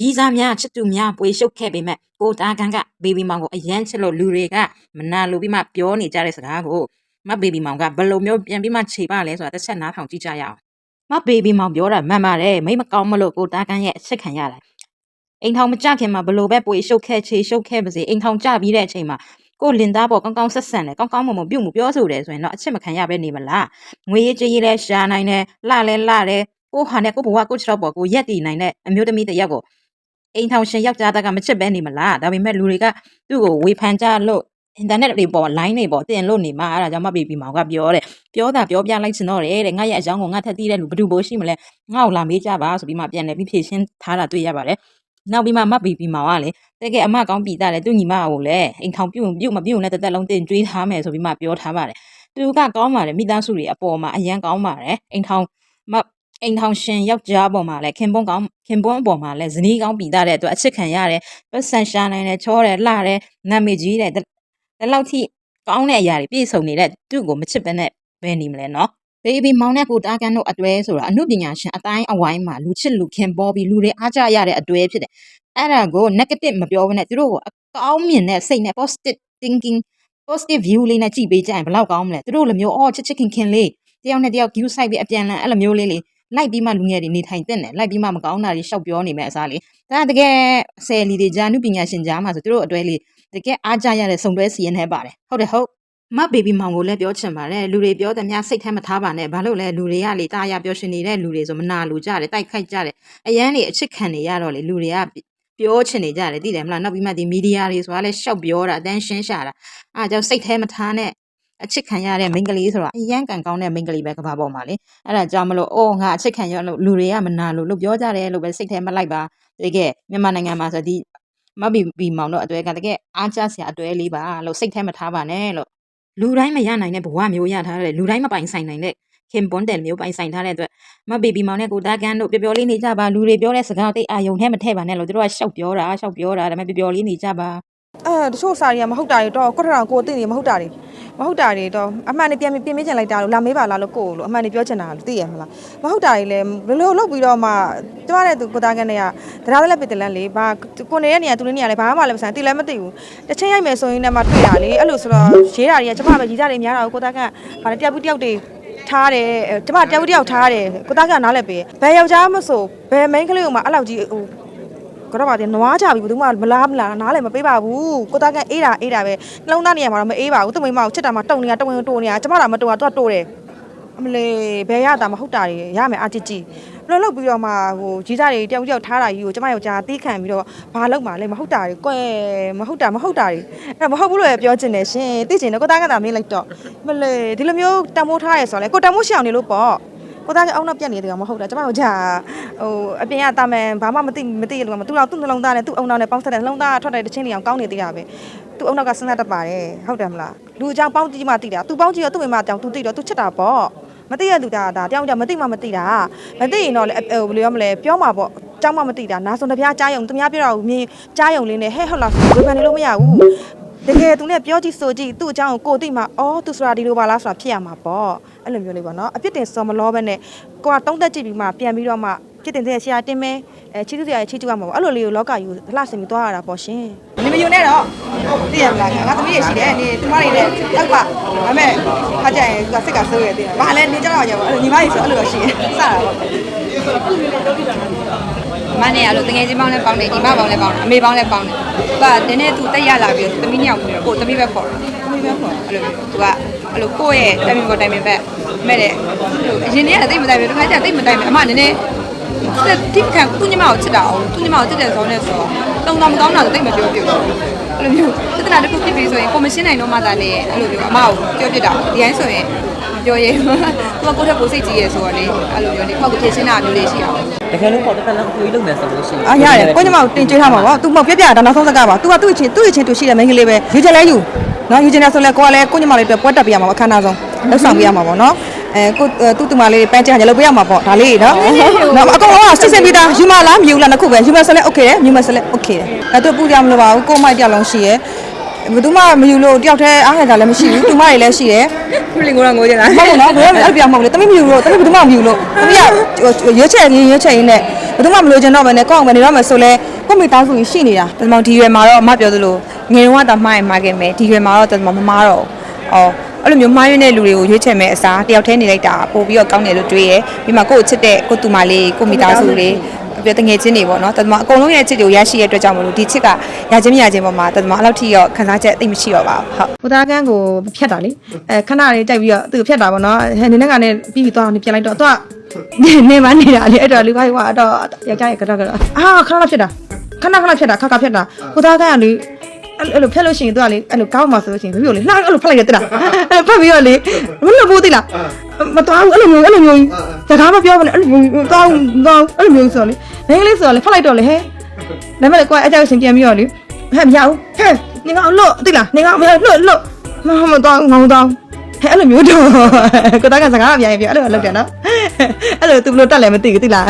ရီးစားများချစ်သူများပွေရှုပ်ခဲ့ပေမဲ့ကိုတားကန်ကဘေဘီမောင်ကိုအရန်ချစ်လို့လူတွေကမနာလိုပြီးမှပြောနေကြတဲ့စကားကိုမဘေဘီမောင်ကဘယ်လိုမျိုးပြန်ပြီးမှခြေပလဲဆိုတာတစ်ချက်နားထောင်ကြည့်ကြရအောင်မဘေဘီမောင်ပြောတာမှန်ပါတယ်မိမကောင်းမလို့ကိုတားကန်ရဲ့အချစ်ခံရတာအိမ်ထောင်မကြခင်မှာဘလို့ပဲပွေရှုပ်ခဲ့ချေရှုပ်ခဲ့ပါစေအိမ်ထောင်ကြပြီးတဲ့အချိန်မှာကိုလင်သားပေါ်ကောင်းကောင်းဆက်ဆံတယ်ကောင်းကောင်းမွန်မွန်ပြုတ်မှုပြောဆိုတယ်ဆိုရင်တော့အချစ်မခံရပဲနေမလားငွေရေးကြေးရေးလဲရှာနိုင်တယ်လှလဲလှတယ်ကိုဟာနဲ့ကိုဘဝကိုချတော့ပေါ်ကိုရက်တည်နိုင်တဲ့အမျိုးသမီးတစ်ယောက်ကိုအိမ်ထောင်ရှင်ယောက်ျားသားကမချစ်ပဲနေမလားဒါပေမဲ့လူတွေကသူ့ကိုဝေဖန်ကြလို့အင်တာနက်တွေပေါ် line တွေပေါ်တင်လို့နေမှာအဲ့ဒါကြောင့်မဘေဘီမောင်ကပြောတယ်ပြောတာပြောပြလိုက်ချင်တော့တယ်တဲ့ငါရဲ့အကြောင်းကိုငါထက်သိတဲ့လူဘယ်သူဘိုးရှိမလဲငါ့ကိုလာမေးကြပါဆိုပြီးမှပြန်လဲပြီးဖြေရှင်းထားတာတွေ့ရပါတယ်နောက်ပြီးမှမဘေဘီမောင်ကလေတကယ်အမကောင်းပြည်သားလေသူ့ညီမကိုလည်းအိမ်ထောင်ပြုတ်မပြုတ်နဲ့တသက်လုံးတင်ကြွေးထားမယ်ဆိုပြီးမှပြောထားပါတယ်သူကကောင်းပါတယ်မိသားစုတွေအပေါ်မှာအရန်ကောင်းပါတယ်အိမ်ထောင်ရှင်ယောက်ျားပေါ်မှာလည်းခင်ပွန်းအပေါ်မှာလည်းဇနီးကောင်းပြည်သားတဲ့အတွက်အချစ်ခံရတယ်ပတ်စံရှာနိုင်တယ်ချောတယ်လှတယ်နာမည်ကြီးတယ်ဒီလောက်ထိကောင်းတဲ့အရာတွေပြည့်စုံနေတဲ့သူ့ကိုမချစ်ဘဲနဲ့ဘယ်နေမလဲနော်ဘေဘီမောင်နဲ့ကိုတားကန်တို့အတွဲဆိုတာအမှုပညာရှင်အတိုင်းအဝိုင်းမှာလူချစ်လူခင်ပေါ်ပြီးလူတွေအားကြရတဲ့အတွဲဖြစ်တယ်အဲ့ဒါကို negative မပြောဘဲနဲ့သူတို့ကိုအကောင်းမြင်တဲ့စိတ်နဲ့ positive thinking positive view လေးနဲ့ကြည့်ပေးကြရင်ဘယ်လောက်ကောင်းမလဲသူတို့လိုမျိုးချစ်ခင်လေးတယောက်နဲ့တယောက် view site ပြီးအပြန်လန်အဲ့လိုမျိုးလေးလိုက်ပြီးမှလူငယ်တွေနေထိုင်တဲ့တယ်လိုက်ပြီးမှမကောင်းတာတွေရှောက်ပြောနေမဲ့အစားလေးဒါတကယ်ဆယ်လီတွေဂျာနုပညာရှင်ကြားမှာဆိုသူတို့အတွဲလေးတကယ်အားကြရတဲ့စုံတွဲစီရင်ထဲပါတယ်ဟုတ်မဘေဘီမောင်ကိုလည်းပြောချင်ပါတယ်လူတွေပြောတယ်များစိတ်ထဲမထားပါနဲ့ဘာလို့လဲလူတွေကလေတာယာပြောရှင်နေတဲ့လူတွေဆိုမနာလိုကြတယ်တိုက်ခိုက်ကြတယ်အရန်တွေအချစ်ခံနေရတော့လေလူတွေကပြောချင်နေကြတယ်သိတယ်မလားနောက်ပြီးမှဒီမီဒီယာတွေဆိုတာလဲရှောက်ပြောတာအတန်းရှင်းရှာတာအားကြောင့်စိတ်ထဲမထားနဲ့အချစ်ခံရတဲ့မိန်းကလေးဆိုတာအရန်ကန်ကောင်းတဲ့မိန်းကလေးပဲကဘာပေါ်မှာလေအဲ့ဒါကြောင့်မလို့ငါအချစ်ခံရလို့လူတွေကမနာလို့ပြောကြတယ်လို့ပဲစိတ်ထဲမလိုက်ပါတကယ်မြန်မာနိုင်ငံမှာဆိုဒီမဘီမောင်တို့အတွဲကတကယ်အားကျစရာအတွဲလေးပါလို့စိတ်ထဲမထားပါနဲ့လို့လူတိုင်းမရနိုင်တဲ့ဘဝမျိုးရထားတယ်လူတိုင်းမပိုင်ဆိုင်နိုင်တဲ့ခင်ပွန်းတယ်မျိုးပိုင်ဆိုင်ထားတဲ့အတွက်မဘေဘီမောင်နဲ့ကိုတားကန်တို့ပျော်လေးနေကြပါလူတွေပြောတဲ့စကားတိတ်အာယုံထဲမထည့်ပါနဲ့လို့တို့ကရှောက်ပြောတာဒါပေမဲ့ပျော်လေးနေကြပါတချို့စာတွေကမဟုတ်တာတွေတော့ကိုထထောင်ကိုသိနေမဟုတ်တာတွေတော့အမှန်နဲ့ပြန်ပြင်ချင်လိုက်တာလို့လာမေးပါလားလို့ကိုလို့အမှန်နဲ့ပြောချင်တာလို့သိရမလားမဟုတ်တာတွေလည်းဘယ်လိုလုပ်ပြီးတော့မှကျမတဲ့သူကိုသားကန်တွေကတရားလက်ပစ်တလန်းလေးဘာကိုနေတဲ့နေရာသူနေနေရာလဲဘာမှလည်းမဆိုင်တိလည်းမသိဘူးတစ်ချင်းရိုက်မယ်ဆိုရင်လည်းမတွေ့တာလေအဲ့လိုဆိုတော့ရေးတာတွေကကျမပဲရေးကြတယ်များတာကိုသားကန်ဘာလဲတယောက်တွေထားတယ်ကျမတယောက်ထားတယ်ကိုသားကနားလဲပေးဘယ်ယောက်ျားမဆိုဘယ်မိန်းကလေးကမှအဲ့လောက်ကြီးကတော့ပါတယ်နွားချပြီးဘယ်သူမှမလားနားလည်းမပေးပါဘူးကိုသားကအေးတာပဲနှလုံးသားနေရာမှာတော့မအေးပါဘူးသူ့မိမကိုချစ်တာမှတုံနေတာကျမတာမတုံတာသူကတိုးတယ်အမလေးဘယ်ရတာမဟုတ်တာတွေရမယ်အကြည့်ကြည့်ဘယ်လိုလုပ်ပြီးတော့မှကြီးစားတွေတယောက်ထားတာကြီးကိုကျမယောက်ျားတီးခံပြီးတော့ဘာလုပ်မှလဲမဟုတ်တာတွေကွယ်မဟုတ်တာတွေအဲ့မဟုတ်ဘူးလို့ပြောချင်တယ်ရှင်သိချင်တယ်ကိုသားကသာမေးလိုက်တော့မလေးဒီလိုမျိုးတန်မိုးထားရဲဆိုတော့လေကိုတန်မိုးရှောင်နေလို့ပေါ့ကိုသားကအောင်းတော့ပြက်နေတယ်ကမဟုတ်တာကျမတို့ကြာအပြင်ကတာမန်ဘာမှမသိလို့မသူတော့သူ့နှလုံးသားနဲ့သူ့အုံနောက်နဲ့ပေါင်းဆက်တဲ့နှလုံးသားထွက်တဲ့တချင်းတွေအောင်ကောင်းနေသေးတာပဲသူ့အုံနောက်ကစဉ်းစားတတ်ပါတယ်ဟုတ်တယ်မလားလူအကြောင်းပေါင်းကြည့်မှသိတာသူပေါင်းကြည့်တော့သူ့မိမအကြောင်းသူသိတော့သူချစ်တာပေါ့မသိရလူဒါတယောက်ကြောင့်မသိမှမသိတာမသိရင်တော့ဘယ်လိုရမလဲပြောမှာပေါ့ကြောင်းမှမသိတာနားစုံတပြားကြားယုံသူများပြောတာကိုမြင်ကြားယုံလေးနဲ့ဟဲ့ဟုတ်လားဝေဖန်နေလို့မရဘူးတကယ်သူနဲ့ပြောကြည့်ဆိုကြည့်သူ့အကြောင်းကိုသိမှသူဆိုတာဒီလိုပါလားဆိုတာဖြစ်ရမှာပေါ့အဲ့လိုမျိုးလေးပေါ့နော်အပြစ်တင်စော်မလောပဲနဲ့ကိုကတုံးသက်ကြည့်ပြီးမှပြန်ပြီးတော့မှပြစ်တင်တဲ့ဆရာတင်မဲချီးကျူးစရာချီးကျူးရမှာပေါ့အဲ့လိုလေးကိုလောကကြီးကိုလှဆင်ပြီးသွားရတာပေါ့ရှင်နေမယုံနဲ့တော့သိရမလားငါသမီးရရှိတယ်နေသူမတွေနဲ့တောက်ပါဒါပေမဲ့ခါကြရင်သူကစိတ်ကဆိုးရတယ်ဘာလဲနေကြတော့ကြပါအဲ့လိုညီမကြီးဆိုအဲ့လိုရှိရင်စတာပေါ့မနဲ့ရလို့တငယ်ချင်းပေါင်းလဲပေါင်းတယ်ညီမပေါင်းလဲပေါင်းတယ်အမေပေါင်းလဲပေါင်းတယ်သူကနည်းနည်းသူတက်ရလာပြီးသမီးနှစ်ယောက်ပြီးတော့ကိုသမီးပဲခေါ်တယ်အဲ့လိုသူကအဲ့လိုကိုယ့်ရဲ့တိုင်ပင်ပဲမဲ့တယ်အရင်တည်းကတိတ်မတိုင်ဘူးတခါကျတိတ်မတိုင်ဘူးအမနည်းနည်းတိခံသူ့ညီမကိုချစ်တာအောင်သူ့ညီမကိုချစ်တယ်ဆိုတော့ဆိုတုံတော်မကောင်းတာတိတ်မပြောပြဘူးအဲ့လိုမျိုးသဒ္ဒနာတစ်ခုဖြစ်ပြီးဆိုရင်ကိုမရှင်းနိုင်တော့မှသာလေအဲ့လိုမျိုးအမကိုပြောပြတာဒီတိုင်းဆိုရင်ပြောရဲသူကကိုယ့်ထက်ကိုစိတ်ကြီးရဲဆိုတော့လေအဲ့လိုမျိုးလေခောက်ကိုဖြစ်ရှင်းတာမျိုးလေးရှိအောင်တကယ်လို့ပေါ်တက်လောက်ကိုလုံးမယ်ဆိုလို့ရှိရင်ရတယ်ကိုညီမကိုတင်ကျွေးထားမှာပေါ့ तू မပြပြတာနောက်ဆုံးစကားပါ तू ကသူ့အချင်းတူရှိတဲ့မိန်းကလေးပဲယူချက်လဲယူနော်ယူချင်တယ်ဆိုလဲကိုကလည်းကိုညီမလေးအတွက်ပွဲတက်ပေးရမှာပေါ့အခမ်းအနားဆုံးလှုပ်ဆောင်ပေးရမှာပေါ့နော်ကိုသူ့မလေးပန်းချင်ကြလုပ်ပေးရမှာပေါ့ဒါလေးနော်အကောင်ကစစ်စစ်ပြီးသားယူမလားမယူလားနှစ်ခုပဲယူမဆက်လဲ okay တယ်မြူမဆက်လဲ okay တယ်အဲ့တော့ပူကြမလို့ပါဘူးကိုမိုက်တယောက်လုံးရှိရဲဘယ်သူမှမယူလို့တယောက်တည်းအားရတာလည်းမရှိဘူးတူမတွေလည်းရှိတယ်ဘယ်လင်ကိုတော့ငိုကြတာဟုတ်နော်ဘယ်အဲ့ပြမဟုတ်လေတမီးမယူလို့တမီးဘယ်သူမှမယူလို့တမီးကရွေးချက်ရင်းနဲ့ ဘယ်သူမှမလိုချင်တော့ဘဲနဲ့ကောင်းအောင်ပဲနေတော့မယ်ဆိုလဲကိုမိသားစုရှိနေတာ တမန်ဒီရွယ်မှာတော့အမပြောသလိုငယ်တော့ကမှားရင်မှားခဲ့မယ်ဒီရွယ်မှာတော့တမန်မမားတော့အော်အဲ့လိုမျိုးမှားရတဲ့လူတွေကိုရွေးချယ်မဲ့အစားတယောက်တည်းနေလိုက်တာပို့ပြီးတော့ကောင်းတယ်လို့တွေးရဲပြီးမှကိုယ့်ကိုချစ်တဲ့ကိုတူမလေးကိုမိသားစုလေးပြတငယ်ချင်းတွေပေါ့နော်တမန်အကုန်လုံးရဲ့ချစ်တွေကိုရရှိရတဲ့အတွက်ကြောင့်မလို့ဒီချစ်ကရချင်းမရချင်းပေါ်မှာတမန်အဲ့လောက်ထိရောခံစားချက်သိမရှိတော့ပါဘူးဟုတ် ကိုသားကန်းကိုဖြတ်တာလေခဏလေးတိုက်ပြီးတော့သူ့ဖြတ်တာပေါ့နော်နေနဲ့ကနေပြီးပြီးသွားနေပြန်လိုက်တော့သူကနေမနေတာလေအဲ့တော့လူခိုင်းကတော့ယောက်ျားရဲ့ကတော့ခဏဖြတ်တာခဏဖြတ်တာခါဖြတ်တာကိုသားကန်းကလေအဲ့လိုဖက်လို့ရှိရင်သူကလေအဲ့လိုကောင်းမှဆိုလို့ရှိရင်ဘယ်လိုလဲလှအဲ့လိုဖက်လိုက်ရတဲ့လားဖက်ပြီးတော့လေမလို့ဘူးသိလားမတော်ဘူးအဲ့လိုမျိုးစကားမပြောဘဲအဲ့လိုမျိုးတောင်းအဲ့လိုမျိုးဆိုတော့လေနေလေးဆိုတော့လေဖက်လိုက်တော့လေဟဲ့ဒါမဲ့ကိုကအကြောက်ရှင်ပြန်ပြီးတော့လေဟဲ့မရဘူးဟဲ့နေကလို့သိလားနေကလွတ်မတော်ငောင်းတောင်းဟဲ့အဲ့လိုမျိုးတော့ကိုသားကစကားအများကြီးပြောအဲ့လိုလုပ်တယ်နော်အဲ့လိုသူဘယ်လိုတက်လဲမသိဘူးသိလား